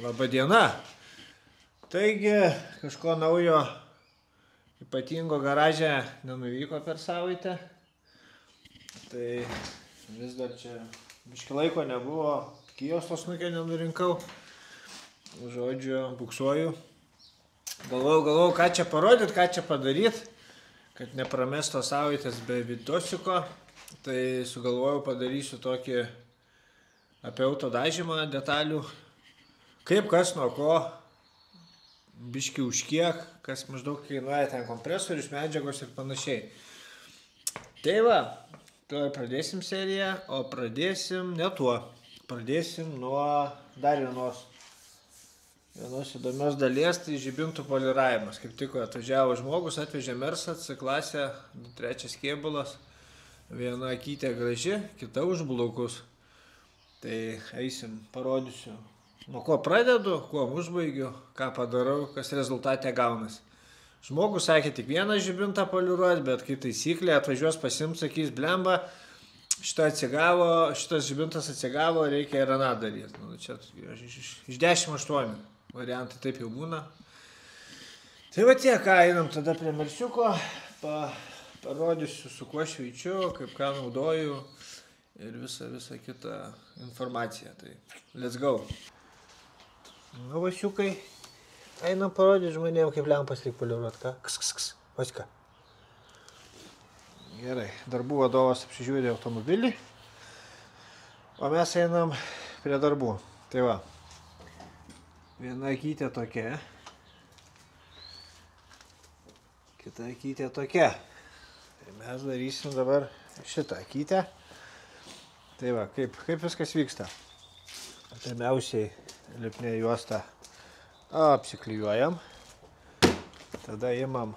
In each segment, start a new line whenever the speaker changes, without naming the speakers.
Labą dieną. Taigi, kažko naujo ypatingo garaže nenuvyko per savaitę. Tai vis dar čia biški laiko nebuvo, kijos tos snukė nenurinkau. Žodžiu, buksuoju. Galvojau, ką čia parodyt, ką čia padaryt, kad nepramesto savaitės be vidosiko. Tai sugalvojau padarysiu tokį apie auto dažymą detalių. Kaip, kas, nuo ko, biški už kiek, kas maždaug kainuoja ten kompresorius, medžiagos ir panašiai. Tai va, tuoj pradėsim seriją, o pradėsim ne tuo. Pradėsim nuo dar vienos įdomios dalies, tai žibintų poliravimas. Kaip tik atvažiavo žmogus, atvežė Mersą, C klasę, 3 kėbulas, viena akytė graži, kita už blaukus. Tai eisim, parodysiu, nuo ko pradedu, kuo užbaigiu, ką padarau, kas rezultate gaunas. Žmogus sakė tik vieną žibintą poliruoti, bet kai taisyklė atvažiuos pasiims, sakys, blemba, šitas žibintas atsigavo, reikia ir aną daryti. Nu, čia iš 10-8 variantai taip jau būna. Tai va tiek, einam tada prie Mersiuko, parodysiu, su kuo šveičiu, kaip ką naudoju ir visą kitą informaciją. Tai let's go. Nu, vasiukai, einam parodyti žmonėm, kaip lempas reikia poliruoti, ką? Kss, vasika. Gerai, darbų vadovas apsižiūrė automobilį, o mes einam prie darbų. Tai va, viena akytė tokia, kita akytė tokia. Tai mes darysim dabar šitą akytę. Tai va, kaip viskas vyksta. Pirmiausiai lipnė juostą apsiklijuojam, tada imam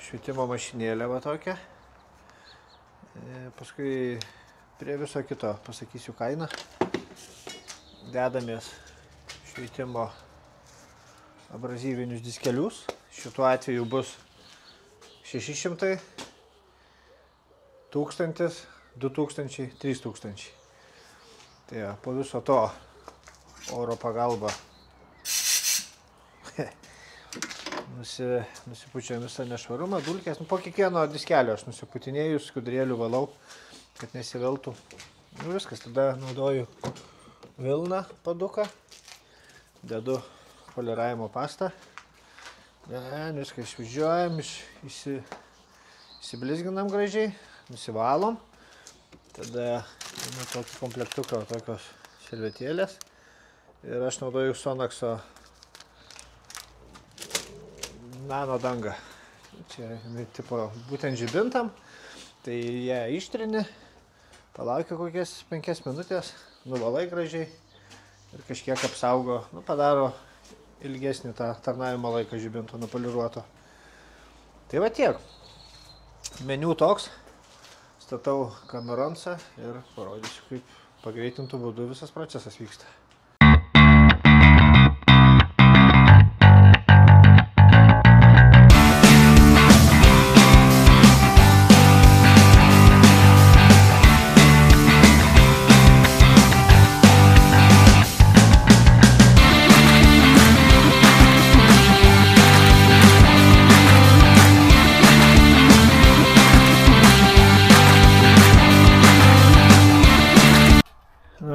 švietimo mašinėlę va tokią, paskui prie viso kito pasakysiu kainą, dedamės švietimo abrazyvinius diskelius, šituo atveju bus 600, 1000, 2000, 3000. Tai ja, po viso to oro pagalba nusipučiam visą nešvarumą, dulkės. Po kiekvieno diskelio aš nusiputinėjus, skudrėlių valau, kad nesiveltų. Nu, viskas, tada naudoju vilną paduką, dedu poliravimo pastą. Viską išvidžiuojam, įsiblizginam gražiai, nusivalom. Tada tokį komplektuką, tokios servetėlės. Ir aš naudoju Sonaxo nano dangą. Čia tipo būtent žibintam. Tai ją ištrini, palaukia kokias 5 minutės, nuvalai gražiai ir kažkiek apsaugo, padaro ilgesnį tą tarnavimo laiką žibinto nupoliruoto. Tai va tiek. Meniu toks. Statau kameronsą ir parodysiu, kaip pagreitintų būdų visas procesas vyksta.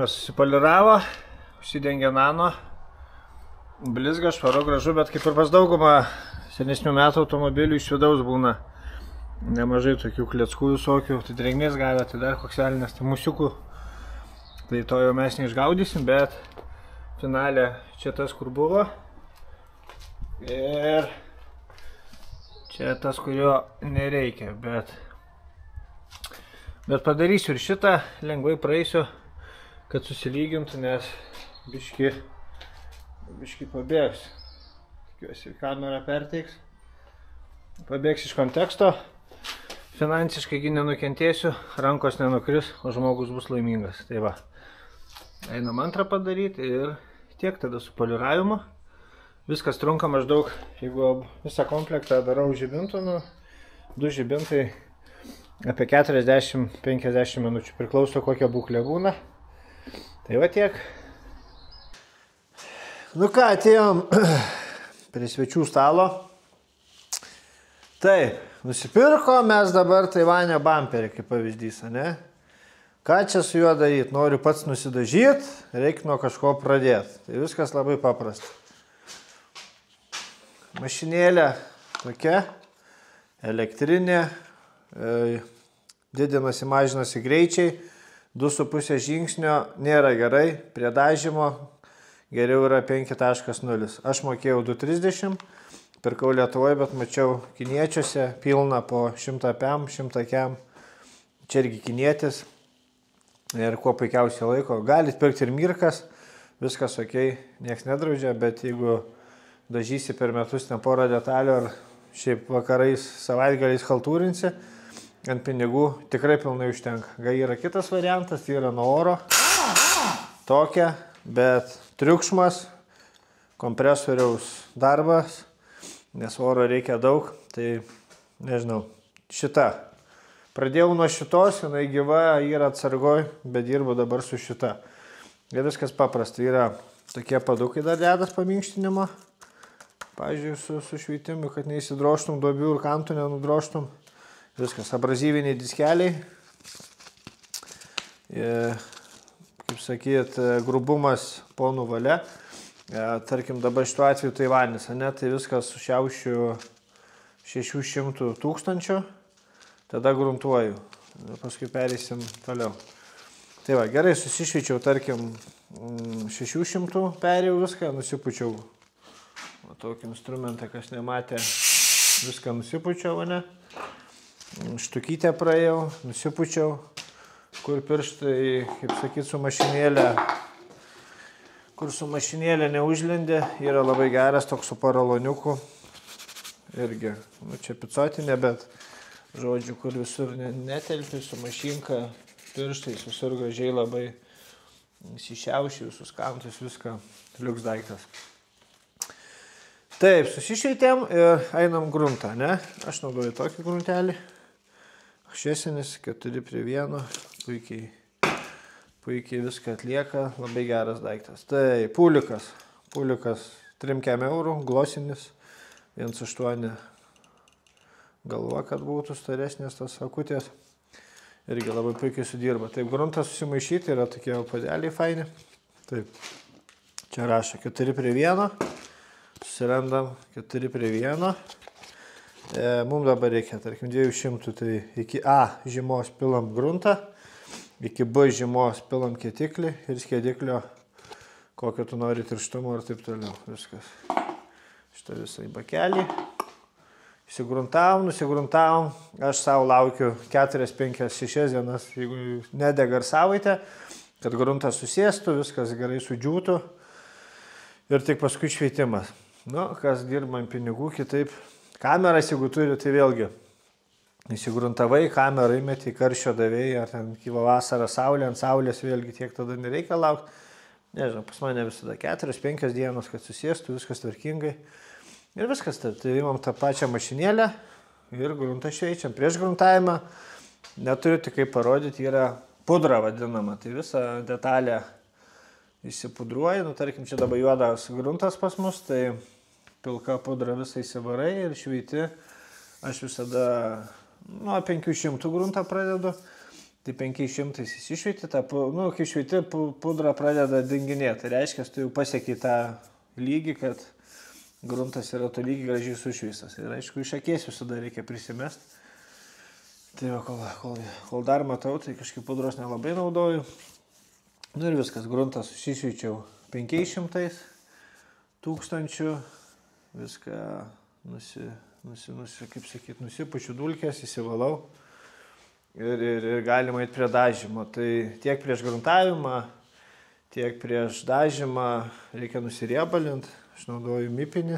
Susipoliravo, užsidengė nano, blizga, švaru, gražu, bet kaip ir pas daugumą senesnių metų automobilių iš vidaus būna nemažai tokių kleckų visokių, tai drėgmės gavę, tai dar koks velnias, tai musiukų, tai to jau mes neišgaudysim, bet finale čia tas, kur buvo ir čia tas, kurio nereikia, bet padarysiu ir šitą, lengvai praeisiu, kad susilygintų, nes biški pabėgs. Tikiuosi, kamera perteiks. Pabėgs iš konteksto. Finansiškai nenukentėsiu, rankos nenukris, o žmogus bus laimingas. Tai va, einam antrą padaryti ir tiek tada su poliravimu. Viskas trunka maždaug, jeigu visą komplektą darau žibintų, 2 žibintai apie 40-50 minučių. Priklauso kokia būklė būna. Tai va tiek. Nu ką, atėjom prie svečių stalo. Taip, nusipirko mes dabar Taivanio bamperį, kaip pavyzdys, ne? Ką čia su juo daryti? Noriu pats nusidažyti, reikia nuo kažko pradėti. Tai viskas labai paprasta. Mašinėlė tokia, elektrinė, didinasi, mažinasi greičiai, 2,5 žingsnio nėra gerai, prie dažymo geriau yra 5.0. Aš mokėjau 2,30, pirkau Lietuvoje, bet mačiau kiniečiuose pilna po 100 pem, 100 kem, čia irgi kinietis ir kuo puikiausiai laiko. Galit pirkti ir mirkas, viskas ok, nieks nedraudžia, bet jeigu dažysi per metus ten porą detalių ar šiaip vakarais, savaitgaliais haltūrinsi, ant pinigų tikrai pilnai užtenka. Gal yra kitas variantas, tai yra nuo oro, tokia, bet triukšmas, kompresoriaus darbas, nes oro reikia daug, tai nežinau, šita. Pradėjau nuo šitos, jinai gyva, yra atsargoj, bet dirbu dabar su šita. Ir viskas paprasta, yra tokie padukai dar dedas paminkštinimo. Pavyzdžiui, su šveitimu, kad neįsidroštum duobių ir kantų nenudroštum. Viskas, abrazyviniai diskeliai. Kaip sakyt, grubumas ponų valia. Tarkim, dabar šituo atveju Taivanis, ne, tai viskas sušiaušiu 600 000, tada gruntuoju. Paskui pereisim toliau. Tai va, gerai, susišveičiau, tarkim, 600 perėjau viską, nusipučiau. O tokį instrumentą, kas nematė, viską nusipučiau, ne? Štukytę praėjau, nusipučiau, kur pirštai, kaip sakyt, su mašinėlė, kur su mašinėlė neužlindė, yra labai geras, toks su paraloniuku. Irgi, nu čia picotinė, bet žodžiu, kur visur netelpi, su mašinka, pirštais, visur gražiai labai įsišiauši, visus kantus, viską, liuks daiktas. Taip, susišveitėm ir einam gruntą, ne? Aš naudoju tokį gruntelį. Šviesinis, 4:1, puikiai viską atlieka, labai geras daiktas. Tai pulikas 3 eurų, glosinis, 1,8 galva, kad būtų storesnės tos akutės. Irgi labai puikiai sudirba. Taip, gruntą susimaišyti yra tokie padeliai faini. Taip, čia rašo 4:1, susirandam 4:1. Mums dabar reikia, tarkim, 200, tai iki A žymos pilam gruntą, iki B žymos pilam kietiklį ir skiediklio, kokio tu nori tirštumo ir taip toliau. Viskas. Šitą visą į bakelį. Nusigruntavom. Aš savo laukiu 4, 5, 6 dienas, jeigu nedega ar savaitę, kad gruntas susėstų, viskas gerai sudžiūtų ir tik paskui šveitimas. Nu, kas dirba ant pinigų, kitaip. Kameras, jeigu turi, tai vėlgi įsigruntavai, kamerą įmeti į karščio davėjai, ar ten kyla vasarą saulė, ant saulės vėlgi tiek tada nereikia laukti. Nežinau, pas mane visada 4-5 dienos, kad susėstų, viskas tvarkingai. Ir viskas, tai imam tą pačią mašinėlę ir gruntą šveičiam. Prieš gruntavimą neturiu tik kaip parodyti, yra pudra vadinama, tai visą detalę įsipudruoji, nu tarkim, čia dabar juodas gruntas pas mus, tai pilka pudra visą įsivarai ir šveiti. Aš visada nuo 500 gruntą pradedu, tai 500 įsišveiti, kai šveiti pudra pradeda dinginėti. Tai reiškia, tu jau pasiekiai tą lygį, kad gruntas yra to lygiai gražiai sušveistas. Ir aišku, iš akies visada reikia prisimesti. Tai va, kol dar matau, tai kažkaip pudros nelabai naudoju. Nu ir viskas, gruntą susišveičiau 500 000. Viską kaip sakyt, nusipučiu dulkės, įsivalau ir galima eiti prie dažymo. Tai tiek prieš gruntavimą, tiek prieš dažymą reikia nusiriebalinti. Aš naudoju mipinį,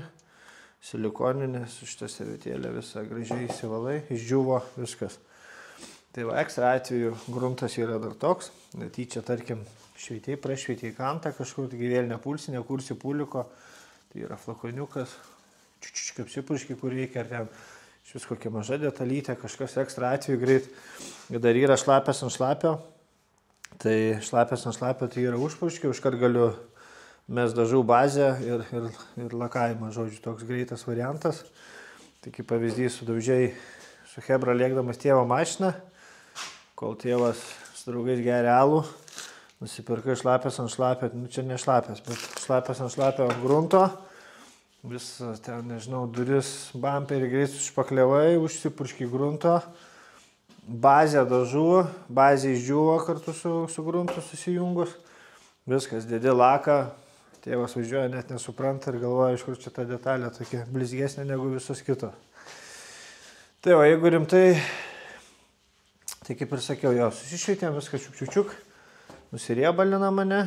silikoninį, su šitą servetėlę visą gražiai įsivalai, išdžiuvo viskas. Tai va, ekstra atveju gruntas yra dar toks, netyčia, tarkim, šveitėjai, prašveitėjai kantą kažkur, taigi vėl nepulsi, nekursi puliko. Tai yra flakoniukas, kaip sipurški, kur reikia, ar ten iš vis kokia maža detalytė, kažkas ekstra atveju greit. Dar yra šlapės ant šlapio, tai šlapės ant šlapio tai yra užpurški, užkart galiu mes dažau bazę ir lakavimą, žodžiu, toks greitas variantas. Tai kaip pavyzdys, sudaužiai su chebra lėkdamas tėvo mašiną, kol tėvas su draugais geria alų, nusipirkai šlapės ant šlapio, nu čia ne šlapės, bet šlapės ant šlapio grunto, visas ten, nežinau, duris, bamperį greit užpaklevai, užsipurški grunto, bazę dažų, bazė išdžiūvo kartu su gruntu susijungus, viskas, dedi laką, tėvas važiuoja, net nesupranta ir galvoja, iš kur čia ta detalė tokia blizgesnė negu visus kitos. Tai o jeigu rimtai, tai kaip ir sakiau, jo, susišveitėm, viską čiuk, nusiriebalina mane,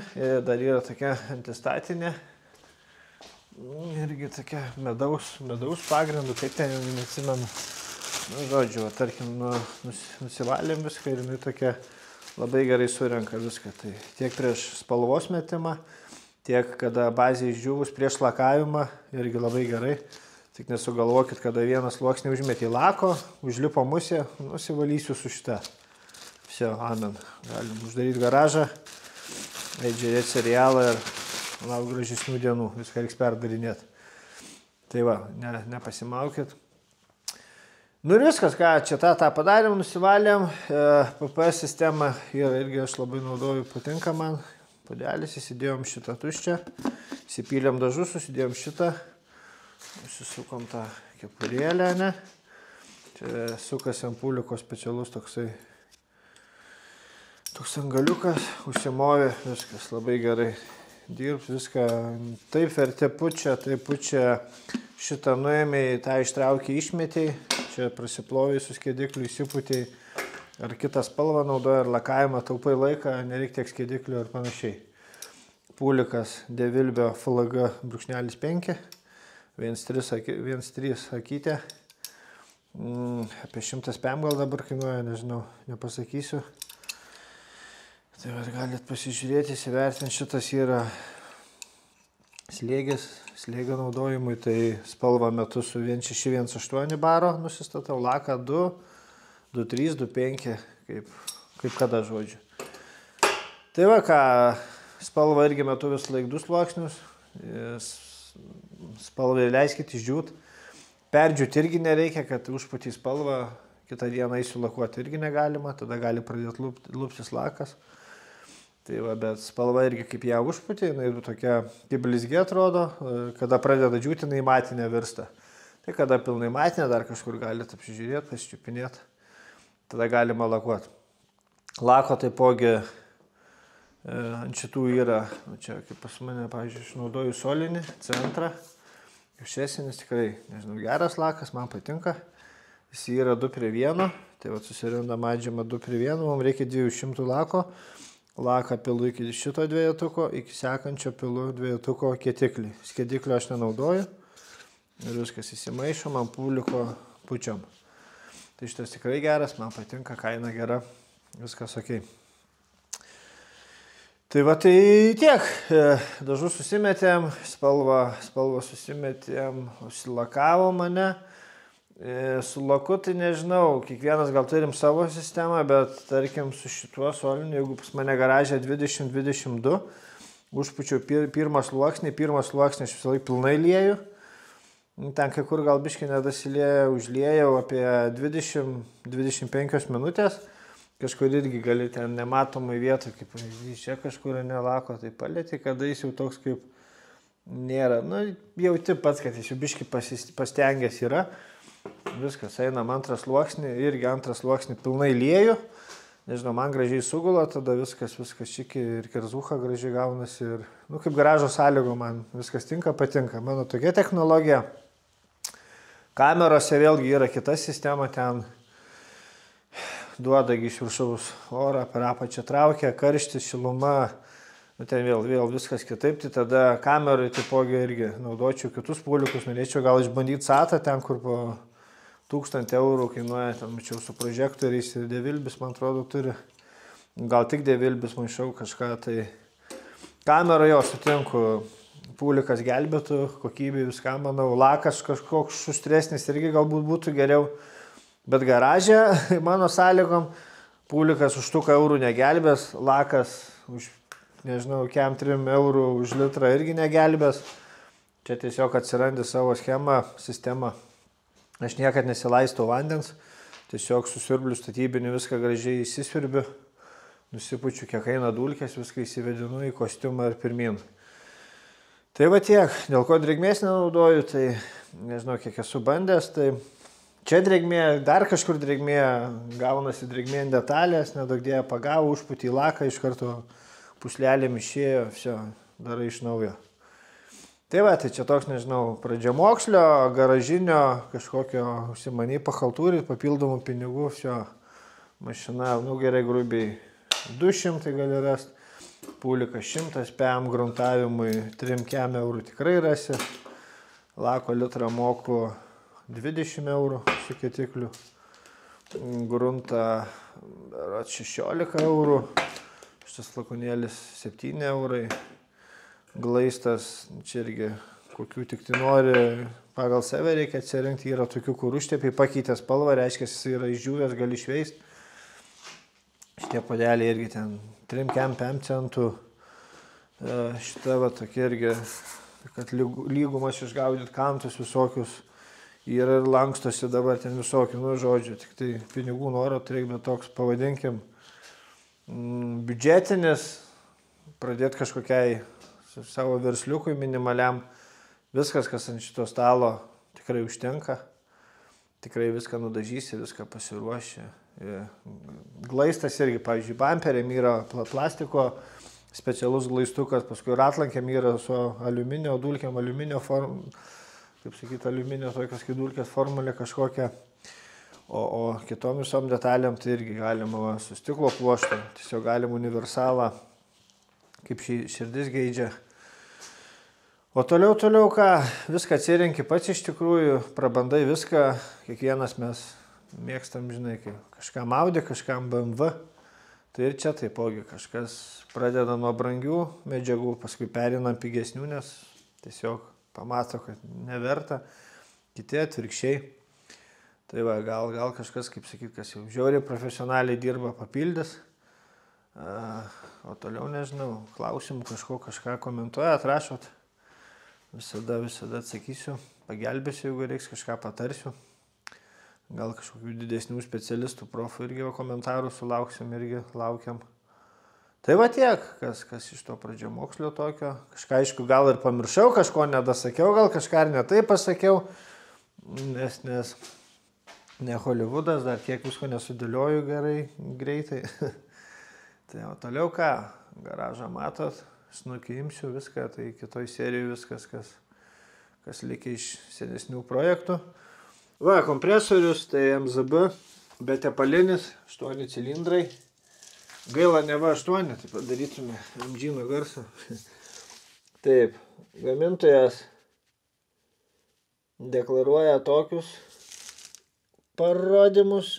dar yra tokia antistatinė, irgi tokia medaus pagrindų, kaip ten jau neatsimenu. Nu, žodžiu, tarkim, nusivalėm viską ir jinai tokia labai gerai surenka viską. Tai tiek prieš spalvos metimą, tiek kada bazė išdžiūvus prieš lakavimą, irgi labai gerai. Tik nesugalvokit, kada vieną sluoksnį užmetė lako, užlipo musė, nusivalysiu su šitą. Vsio, amen. Galim uždaryti garažą, eiti žiūrėti serialą ir lauk gražesnių dienų, viską reiks perdarinėti. Tai va, nepasimaukit. Nu ir viskas, ką čia tą padarėm, nusivalėm, PPS sistemą irgi aš labai naudoju, patinka man, puodelis, įsidėjom šitą tuščią, įsipylėm dažus, susidėjom šitą, susisukom tą kepurėlę, ne, čia sukasi ant pūliko specialus toks angaliukas, užsimovė, viskas labai gerai dirbs, viską taip vertė pučia, šitą nuėmė, tą ištraukė, išmetė. Čia prasiplovai su skėdikliu, įsiputėjai, ar kitą spalvą naudoja, ar lakavimą, taupai laiką, nereikia tiek skėdiklių ar panašiai. Pūlikas Devilbio FLG _5, 1.3 akytė, apie 100 PM gal dabar kainuoja, nežinau, nepasakysiu. Tai galit pasižiūrėti, įsivertinti, šitas yra slėgio naudojimui, tai spalvą metu su 1.6-1.8 baro nusistatau, laką 2, 2.3, 2.5, kaip kada žodžiu. Tai va ką, spalvą irgi metu vis laik 2 sluoksnius, spalvą leiskit išdžiūt, perdžiūt irgi nereikia, kad užputį spalvą, kitą dieną įsilakuoti irgi negalima, tada gali pradėti luptis lakas. Tai va, bet spalva irgi kaip ją užputė, jinai tokia kaip blizgė atrodo, kada pradeda džiūti, jinai matinė virsta. Tai kada pilnai matinė, dar kažkur galite apsižiūrėti, pasičiupinėti, tada galima lakuoti. Lako taipogi ant šitų yra, čia kaip pas mane, pavyzdžiui, aš naudoju solinį, centrą, šesinis tikrai, nežinau, geras lakas, man patinka. Jis yra 2:1, tai va susirenda madžiama 2:1, mums reikia 200 lako. Laką pilu iki šito dvejetuko, iki sekančio pilu dvejetuko kietiklį. Skėdiklio aš nenaudoju. Ir viskas įsimaišom, ant pūliko pučiam. Tai šitas tikrai geras, man patinka, kaina gera, viskas ok. Tai va tai tiek. Dažus susimetėm, spalvą susimetėm, užsilakavo mane. Su laku tai nežinau, kiekvienas gal turim savo sistemą, bet tarkim su šituo soliniu, jeigu pas mane garažė 20-22, užpučiau pirmą sluoksnį aš visą laiką pilnai lieju. Ten kai kur gal biškai nedasilėjau, užliejau apie 20-25 minutės. Kažkur irgi gali ten nematomai vietą, kaip čia kažkur nelako, tai palėti, kada jis jau toks kaip nėra. Nu, jauti pats, kad jis jau biškai pastengęs yra. Viskas, einam antrą sluoksnį, irgi antrą sluoksnį pilnai lieju. Nežinau, man gražiai sugula, tada viskas čiki ir kerzucha gražiai gaunasi. Ir, nu, kaip garažo sąlygo man viskas tinka, patinka. Mano tokia technologija. Kamerose vėlgi yra kita sistema, ten duoda iš viršaus orą, per apačią traukia, karštis, šiluma. Nu, ten vėl viskas kitaip, tai tada kamerui taipogi irgi naudočiau kitus pūlikus. Norėčiau gal išbandyti SATA ten, kur po 1000 eurų kainuoja, ten mačiau su prožektoriais ir Devilbis, man atrodo, turi. Gal tik Devilbis maišau kažką, tai kamera jo sutinku, pūlikas gelbėtų, kokybė viską, manau, lakas kažkoks šustresnis irgi galbūt būtų geriau, bet garažė, mano sąlygom, pūlikas už 1000 eurų negelbės, lakas už nežinau, 3 eurų už litrą irgi negelbės. Čia tiesiog atsirandi savo schemą, sistemą. Aš niekad nesilaistau vandens, tiesiog susiurbliu statybinį, viską gražiai įsisiurbiu, nusipučiu, kiek eina dulkės, viską įsivedinu į kostiumą ir pirmin. Tai va tiek, dėl ko drėgmės nenaudoju, tai nežinau, kiek esu bandęs, tai čia drėgmė, dar kažkur drėgmė, gaunasi drėgmė ant detalės, nedaug dėja pagavo, užputį į laką, iš karto puslelėm išėjo, viso, darai iš naujo. Tai va, tai čia toks, nežinau, pradžiamokslio, garažinio, kažkokio užsimaniai pachaltūrį, papildomų pinigų, viso, mašina, nu gerai grubiai 200 gali rasti, pūlikas 100 PM gruntavimui, 3 eurų tikrai rasi, lako litrą moku 20 eurų su ketikliu, gruntą 16 eurų, šitas flakonėlis 7 eurai, glaistas, čia irgi kokių tik tai nori, pagal save reikia atsirinkti, yra tokių, kur užtepiai pakeitė spalvą, reiškia, jis yra išdžiūvęs, gali išveist. Šitie podeliai irgi ten 3 PM centų, šita va tokia irgi, kad lygumas išgaudyt kantus visokius, yra ir lankstosi dabar ten visokių, nu žodžiu, tik tai pinigų noro turėk, bet toks, pavadinkim, biudžetinis, pradėti kažkokiai savo versliukui minimaliam, viskas, kas ant šito stalo, tikrai užtenka, tikrai viską nudažysi, viską pasiruoši. Glaistas irgi, pavyzdžiui, bamperėm yra plastiko, specialus glaistukas, paskui ratlankėm yra su aliuminio dulkėm, aliuminio kaip sakyti, aliuminio tokios kaip dulkės formulė kažkokia, o kitom visom detalėm tai irgi galima su stiklo pluoštu, tiesiog galima universalą, kaip širdis geidžia. O toliau ką, viską atsirenki pats iš tikrųjų, prabandai viską, kiekvienas mes mėgstam, žinai, kažkam Audi, kažkam BMW, tai ir čia taipogi kažkas pradeda nuo brangių medžiagų, paskui perina pigesnių, nes tiesiog pamato, kad neverta, kiti atvirkščiai. Tai va, gal kažkas, kaip sakyt, kas jau žiauriai profesionaliai dirba, papildys. O toliau nežinau, klausimų kažką komentuojat, rašot. Visada atsakysiu, pagelbėsiu, jeigu reiks, kažką patarsiu. Gal kažkokių didesnių specialistų, profų irgi komentarų sulauksim, irgi laukiam. Tai va tiek, kas iš to pradžiamokslio tokio. Kažką, aišku, gal ir pamiršau, kažko nedasakiau, gal kažką ir ne taip pasakiau, nes ne Hollywoodas, dar kiek visko nesudėlioju greitai. Tai o toliau ką, garažą matot, snukį imsiu viską, tai kitoj serijai viskas, kas likia iš senesnių projektų. Va, kompresorius, tai MZB, betepalinis, 8 cilindrai. Gaila, ne va 8, tai padarytume MG garsą. Taip, gamintojas deklaruoja tokius parodymus,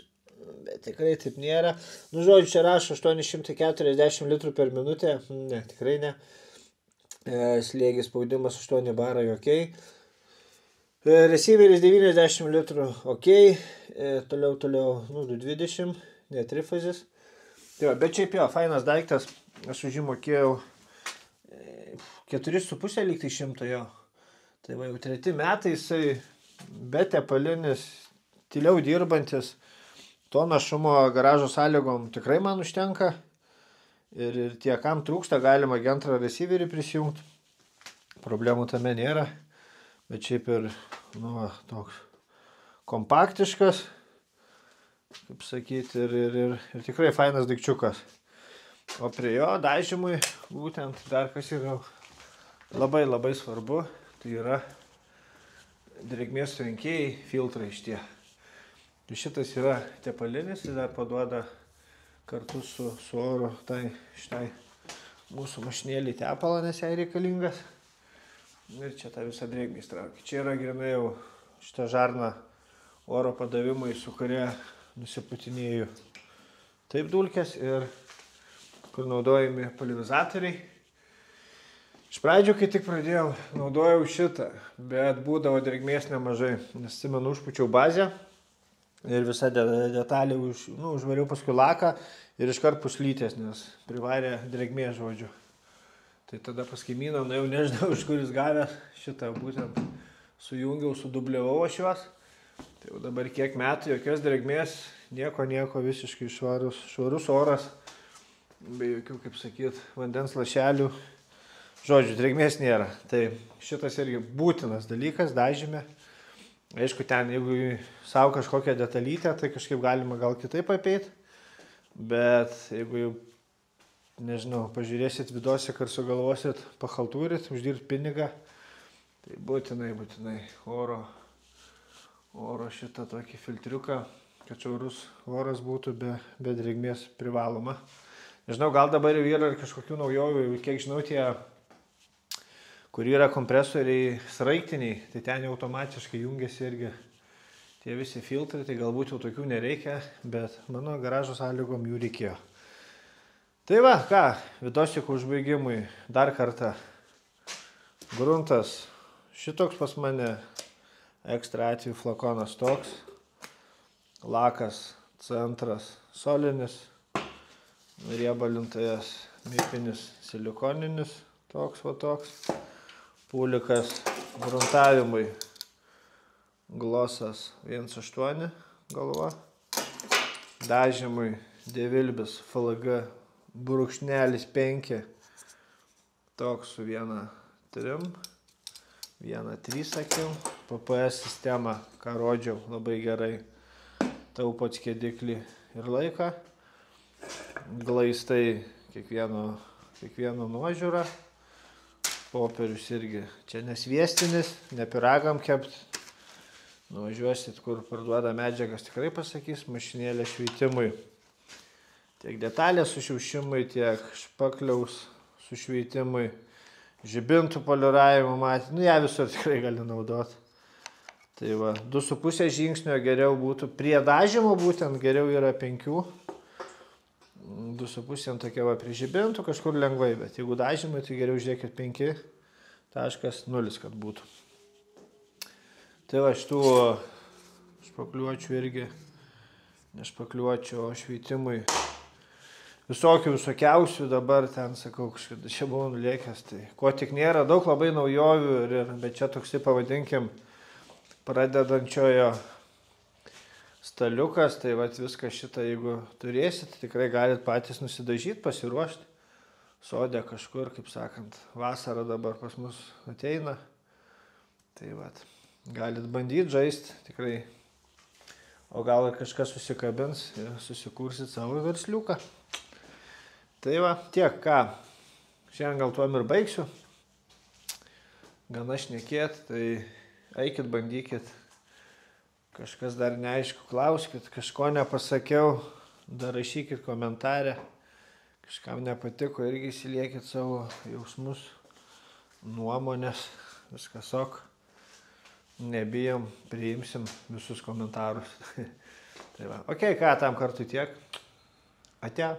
bet tikrai taip nėra. Nu, žodžiu, čia rašo 840 litrų per minutę, ne, tikrai ne. Slėgis spaudimas 8 barai, ok. Receiveris 90 litrų, ok. Toliau, nu, 220, ne trifazis. Tai va, bet šiaip jo, fainas daiktas, aš už jį mokėjau 4,5 lyg tai 100 jo. Tai va, jau 3 metai jisai betepalinis, tyliau dirbantis, to našumo garažo sąlygom tikrai man užtenka. Ir tie, kam trūksta, galima antrą receiverį prisijungti. Problemų tame nėra. Bet šiaip ir, nu, toks kompaktiškas, kaip sakyti, ir tikrai fainas daikčiukas. O prie jo dažymui, būtent dar kas yra labai svarbu, tai yra drėgmės surinkėjai filtrai šitie. Šitas yra tepalinis, jis dar paduoda kartu su oru šitai mūsų mašinėlį tepalą, nes jai reikalingas. Ir čia tą visą drėgmę įstraukia. Čia yra grynai jau šitą žarną oro padavimai, su kuria nusiputinėjau taip dulkės ir kur naudojami polivizatoriai. Iš pradžių, kai tik pradėjau, naudojau šitą, bet būdavo drėgmės nemažai, nes atsimenu, užpučiau bazę ir visą detalę užvariau paskui laką ir iškart puslytės, nes privarė drėgmės, žodžiu. Tai tada pas kaimyną, jau nežinau, iš kur jis gavė šitą, būtent sujungiau, sudubliavau aš juos. Tai jau dabar kiek metų, jokios drėgmės, nieko, visiškai švarus oras, be jokių, kaip sakyt, vandens lašelių. Žodžiu, drėgmės nėra. Tai šitas irgi būtinas dalykas, dažyme. Aišku, ten, jeigu savo kažkokią detalytę, tai kažkaip galima gal kitaip apeiti. Bet jeigu jau, nežinau, pažiūrėsit videose, ar sugalvosit, pachaltūrit, uždirbt pinigą, tai būtinai oro šitą tokį filtriuką, kad švarus oras būtų be drėgmės privaloma. Nežinau, gal dabar jau yra kažkokių naujovių, kiek žinau, tie, kur yra kompresoriai sraigtiniai, tai ten jau automatiškai jungiasi irgi tie visi filtrai, tai galbūt jau tokių nereikia, bet mano garažo sąlygom jų reikėjo. Tai va, ką, vidosiko užbaigimui dar kartą. Gruntas šitoks pas mane, ekstra atveju flakonas toks, lakas centras solinis, riebalintojas mipinis silikoninis, toks va toks, pūlikas gruntavimui, glosas 1.8 galva, dažymui devilbis FLG brūkšnelis 5, toks su 1.3, 1.3 akim, PPS sistema, ką rodžiau, labai gerai taupo skėdiklį ir laiką, glaistai kiekvieno nuožiūrą, popierius irgi čia nesviestinis, ne piragam kept, nuvažiuosit, kur parduoda medžiagas, tikrai pasakys, mašinėlė šveitimui. Tiek detalės sušiaušimui, tiek špakliaus sušveitimui, žibintų poliravimui, ją visur tikrai gali naudoti. Tai va, 2,5 žingsnio geriau būtų, prie dažymo būtent geriau yra 5, 2,5 tokia va prie žibintų, kažkur lengvai, bet jeigu dažymai, tai geriau žiūrėkit 5.0, kad būtų. Tai va, šitų špakliuočių irgi, nešpakliuočių, o šveitimui visokiausių dabar ten, sakau, kažkada čia buvau nulėkęs, tai ko tik nėra, daug labai naujovių, bet čia toksai pavadinkim pradedančiojo staliukas, tai vat viską šitą, jeigu turėsit, tikrai galit patys nusidažyti, pasiruošti sode kažkur, kaip sakant, vasara dabar pas mus ateina, tai vat. Galit bandyti žaisti, tikrai. O gal ir kažkas susikabins ir susikursit savo versliuką. Tai va, tiek ką. Šiandien gal tuom ir baigsiu. Gana šnekėt, tai eikit, bandykit. Kažkas dar neaišku, klauskit, kažko nepasakiau, dar rašykit komentarę. Kažkam nepatiko, irgi įsiliekit savo jausmus, nuomonės, viskas ok. Nebijom, priimsim visus komentarus. Tai va, okei, ką tam kartui tiek. Ate.